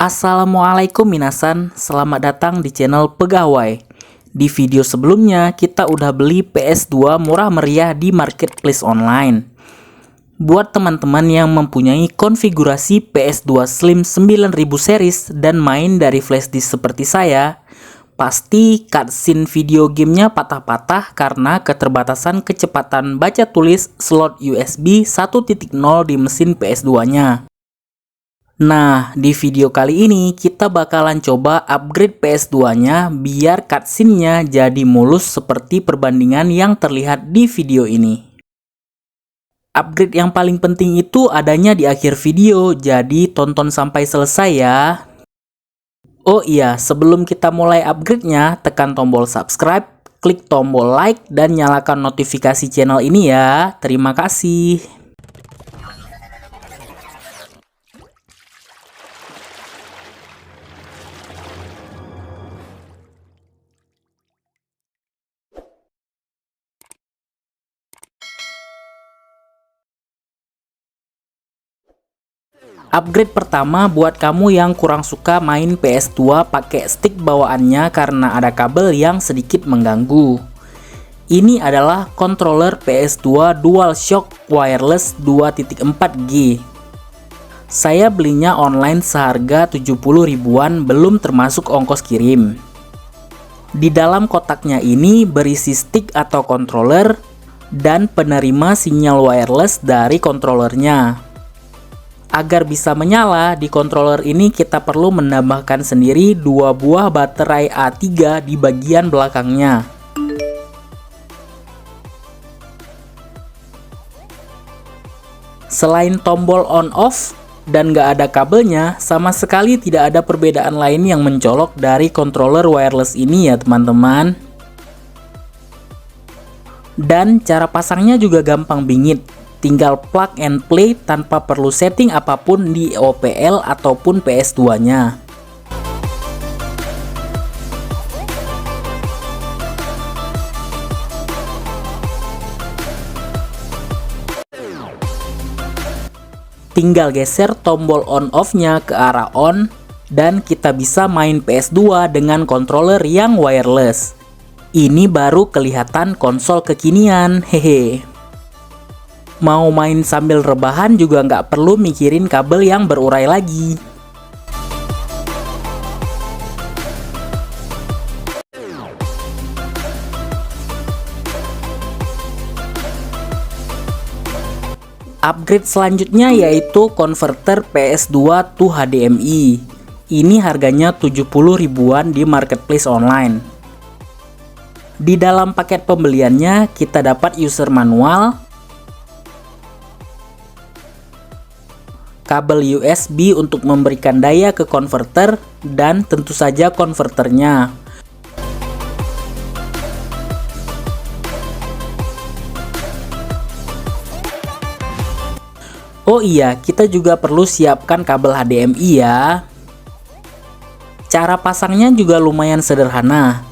Assalamualaikum minasan, selamat datang di channel Pegawai. Di video sebelumnya kita udah beli PS2 murah meriah di marketplace online. Buat teman-teman yang mempunyai konfigurasi PS2 Slim 9000 series dan main dari flash disk seperti saya, pasti cutscene video gamenya patah-patah karena keterbatasan kecepatan baca tulis slot USB 1.0 di mesin PS2-nya. Nah, di video kali ini kita bakalan coba upgrade PS2-nya biar cutscene-nya jadi mulus seperti perbandingan yang terlihat di video ini. Upgrade yang paling penting itu adanya di akhir video, jadi tonton sampai selesai ya. Oh iya, sebelum kita mulai upgrade-nya, tekan tombol subscribe, klik tombol like, dan nyalakan notifikasi channel ini ya. Terima kasih. Upgrade pertama buat kamu yang kurang suka main PS2 pakai stick bawaannya karena ada kabel yang sedikit mengganggu. Ini adalah controller PS2 DualShock Wireless 2.4G. Saya belinya online seharga 70 ribuan belum termasuk ongkos kirim. Di dalam kotaknya ini berisi stick atau controller dan penerima sinyal wireless dari controllernya. Agar bisa menyala, di controller ini kita perlu menambahkan sendiri 2 buah baterai A3 di bagian belakangnya. Selain tombol on-off dan nggak ada kabelnya, sama sekali tidak ada perbedaan lain yang mencolok dari controller wireless ini ya teman-teman. Dan cara pasangnya juga gampang bingit. Tinggal plug and play tanpa perlu setting apapun di OPL ataupun PS2-nya. Tinggal geser tombol on-off-nya ke arah on dan kita bisa main PS2 dengan controller yang wireless. Ini baru kelihatan konsol kekinian, hehe. Mau main sambil rebahan juga nggak perlu mikirin kabel yang berurai lagi. Upgrade selanjutnya yaitu konverter PS2 to HDMI. Ini harganya 70 ribuan di marketplace online. Di dalam paket pembeliannya kita dapat user manual, kabel USB untuk memberikan daya ke konverter, dan tentu saja konverternya. Oh iya, kita juga perlu siapkan kabel HDMI ya. Cara pasangnya juga lumayan sederhana.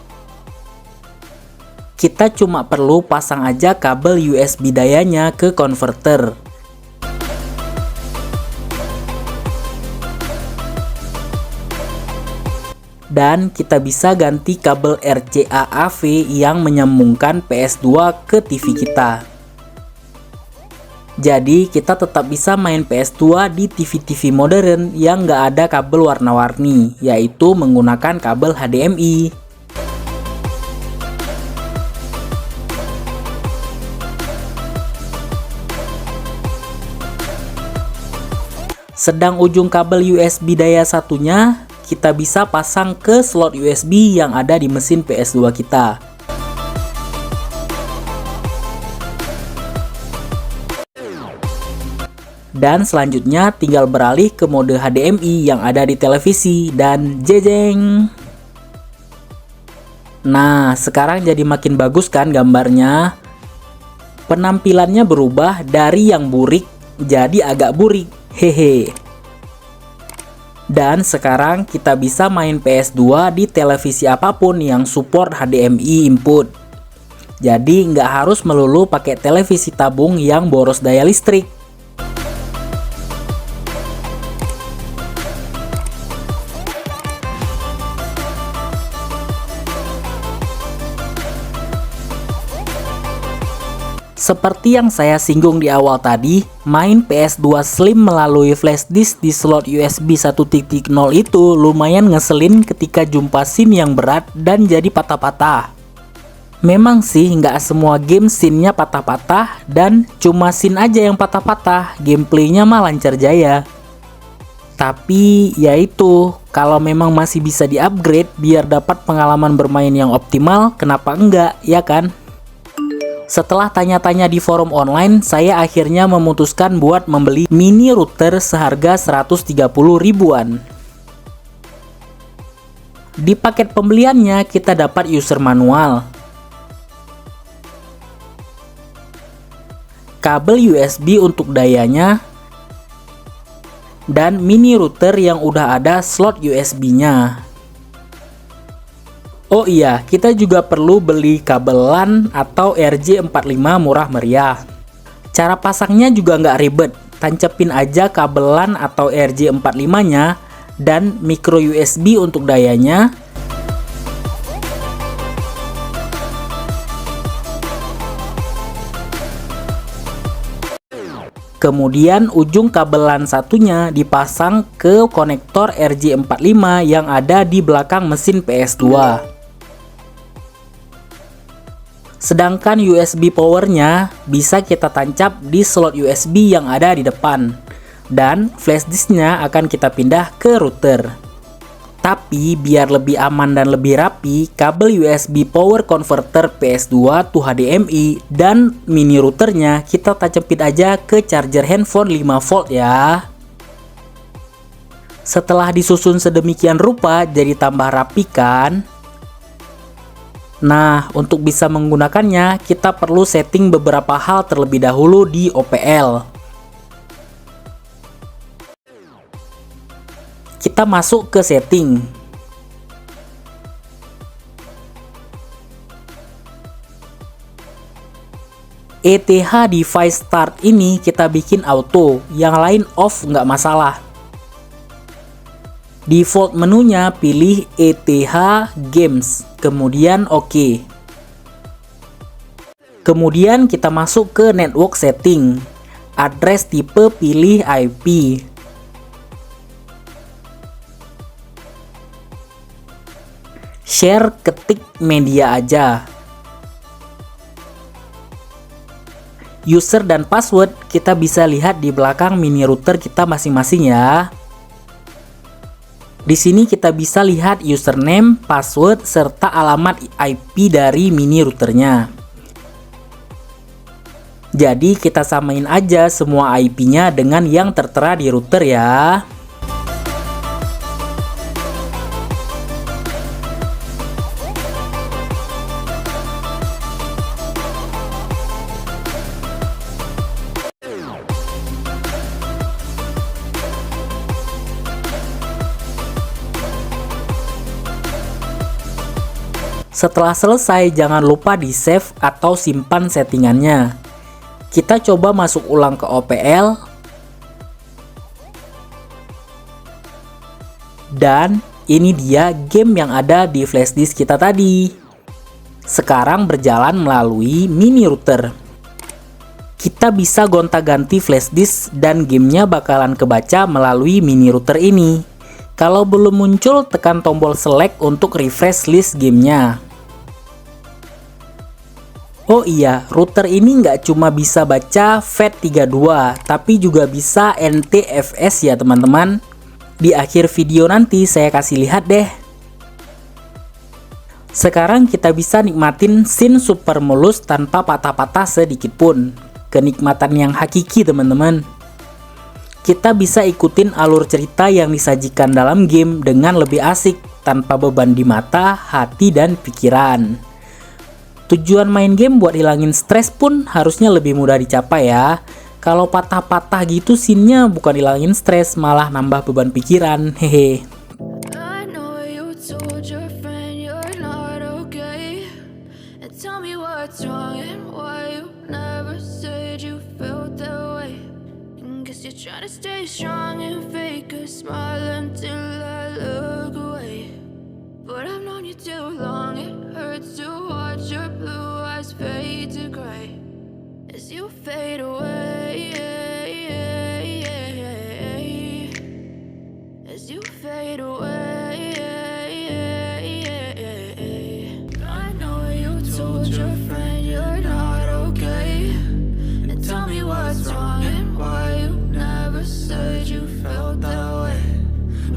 Kita cuma perlu pasang aja kabel USB dayanya ke konverter. Dan kita bisa ganti kabel RCA AV yang menyambungkan PS2 ke TV kita. Jadi kita tetap bisa main PS2 di TV-TV modern yang nggak ada kabel warna-warni, yaitu menggunakan kabel HDMI. Sedang ujung kabel USB daya satunya kita bisa pasang ke slot USB yang ada di mesin PS2 kita. Dan selanjutnya tinggal beralih ke mode HDMI yang ada di televisi dan jejeng. Nah, sekarang jadi makin bagus kan gambarnya. Penampilannya berubah dari yang burik jadi agak burik, hehe. Dan sekarang kita bisa main PS2 di televisi apapun yang support HDMI input. Jadi nggak harus melulu pakai televisi tabung yang boros daya listrik. Seperti yang saya singgung di awal tadi, main PS2 Slim melalui flash disk di slot USB 1.0 itu lumayan ngeselin ketika jumpa scene yang berat dan jadi patah-patah. Memang sih nggak semua game scene-nya patah-patah dan cuma scene aja yang patah-patah, gameplaynya mah lancar jaya. Tapi ya itu, kalau memang masih bisa di-upgrade biar dapat pengalaman bermain yang optimal, kenapa enggak, ya kan? Setelah tanya-tanya di forum online, saya akhirnya memutuskan buat membeli mini router seharga 130 ribuan. Di paket pembeliannya kita dapat user manual, kabel USB untuk dayanya, dan mini router yang udah ada slot USB-nya. Oh iya, kita juga perlu beli kabel LAN atau RJ45 murah meriah. Cara pasangnya juga nggak ribet, tancepin aja kabel LAN atau RJ45-nya dan micro USB untuk dayanya. Kemudian ujung kabel LAN satunya dipasang ke konektor RJ45 yang ada di belakang mesin PS2. Sedangkan USB powernya bisa kita tancap di slot USB yang ada di depan. Dan flash disknya akan kita pindah ke router. Tapi biar lebih aman dan lebih rapi, kabel USB power converter PS2 to HDMI dan mini routernya kita tancapin aja ke charger handphone 5V ya. Setelah disusun sedemikian rupa jadi tambah rapi kan? Nah, untuk bisa menggunakannya, kita perlu setting beberapa hal terlebih dahulu di OPL. Kita masuk ke setting. ETH device start ini kita bikin auto, yang lain off nggak masalah. Default menunya pilih ETH Games, kemudian OK. Kemudian kita masuk ke network setting. Address tipe pilih IP. Share ketik media aja. User dan password kita bisa lihat di belakang mini router kita masing-masing ya. Di sini kita bisa lihat username, password, serta alamat IP dari mini routernya. Jadi kita samain aja semua IP-nya dengan yang tertera di router ya. Setelah selesai, jangan lupa di save atau simpan settingannya. Kita coba masuk ulang ke OPL. Dan ini dia game yang ada di flash disk kita tadi. Sekarang berjalan melalui mini router. Kita bisa gonta-ganti flash disk dan gamenya bakalan kebaca melalui mini router ini. Kalau belum muncul, tekan tombol select untuk refresh list gamenya. Oh iya, router ini nggak cuma bisa baca FAT32, tapi juga bisa NTFS ya teman-teman. Di akhir video nanti saya kasih lihat deh. Sekarang kita bisa nikmatin scene super mulus tanpa patah-patah sedikit pun. Kenikmatan yang hakiki teman-teman. Kita bisa ikutin alur cerita yang disajikan dalam game dengan lebih asik, tanpa beban di mata, hati, dan pikiran. Tujuan main game buat hilangin stres pun harusnya lebih mudah dicapai ya. Kalau patah-patah gitu scene-nya bukan hilangin stres, malah nambah beban pikiran, hehe. fade away. I know you told your friend you're not okay, and tell me what's wrong and why you never said you felt that way.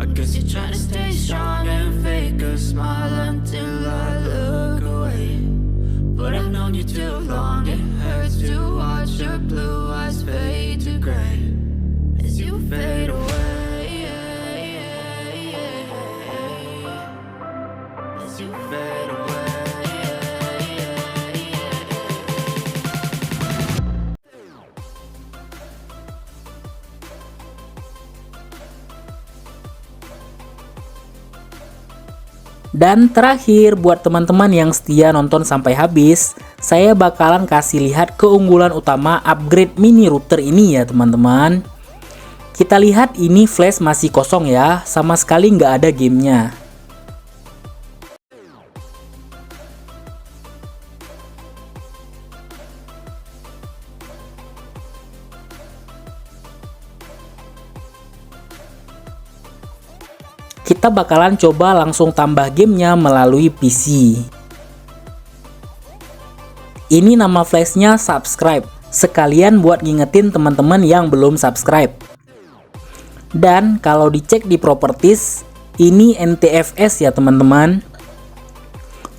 I guess you're trying to stay strong and fake a smile until I look away. But I've known you too long, it hurts to watch your blue eyes fade to gray as you fade away. As you fade away. Dan terakhir, buat teman-teman yang setia nonton sampai habis, saya bakalan kasih lihat keunggulan utama upgrade mini router ini ya teman-teman. Kita lihat ini flash masih kosong ya, sama sekali nggak ada gamenya. Kita bakalan coba langsung tambah gamenya melalui PC. Ini nama flashnya subscribe, sekalian buat ngingetin teman-teman yang belum subscribe. Dan kalau dicek di properties, ini NTFS ya teman-teman.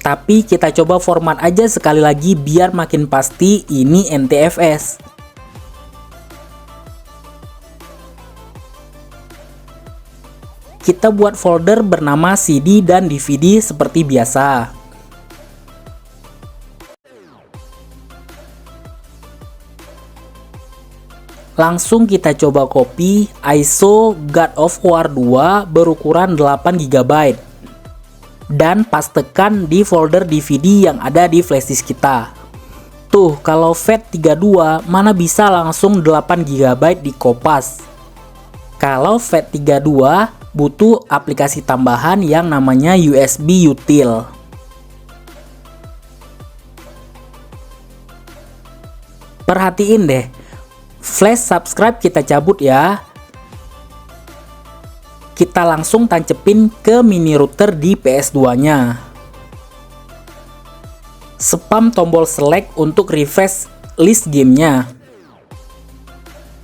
Tapi kita coba format aja sekali lagi biar makin pasti ini NTFS. Kita buat folder bernama CD dan DVD seperti biasa. Langsung kita coba copy ISO God of War 2 berukuran 8 GB. Dan pastekan di folder DVD yang ada di flash disk kita. Tuh, kalau FAT32 mana bisa langsung 8 GB di kopas. Kalau FAT32 butuh aplikasi tambahan yang namanya USB Util. Perhatiin deh, flash subscribe kita cabut ya. Kita langsung tancepin ke mini router di PS2-nya. Spam tombol select untuk refresh list gamenya.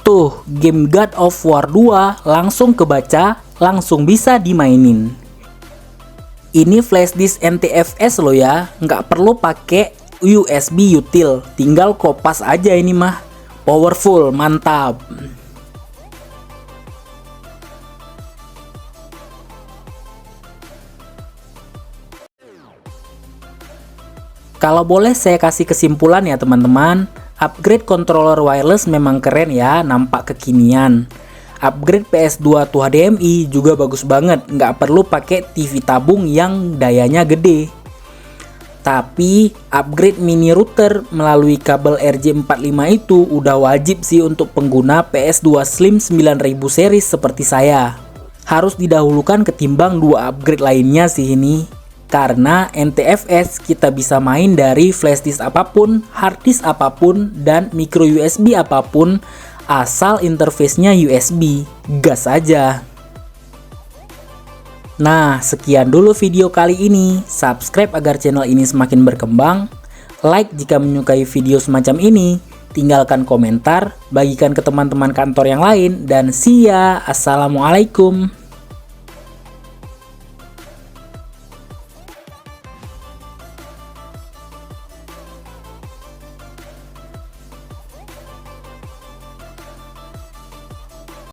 Tuh, game God of War 2 langsung kebaca, langsung bisa dimainin. Ini flash disk NTFS loh ya, nggak perlu pakai USB Util, tinggal kopas aja ini mah. Powerful, mantap. Kalau boleh saya kasih kesimpulan ya teman-teman, upgrade controller wireless memang keren ya, nampak kekinian. Upgrade PS2 to HDMI juga bagus banget, nggak perlu pakai TV tabung yang dayanya gede. Tapi upgrade mini router melalui kabel RJ45 itu udah wajib sih untuk pengguna PS2 Slim 9000 series seperti saya. Harus didahulukan ketimbang dua upgrade lainnya sih ini. Karena NTFS kita bisa main dari flash disk apapun, hard disk apapun, dan micro USB apapun, asal interface-nya USB, gas aja. Nah, sekian dulu video kali ini. Subscribe agar channel ini semakin berkembang. Like jika menyukai video semacam ini. Tinggalkan komentar, bagikan ke teman-teman kantor yang lain, dan see ya. Assalamualaikum.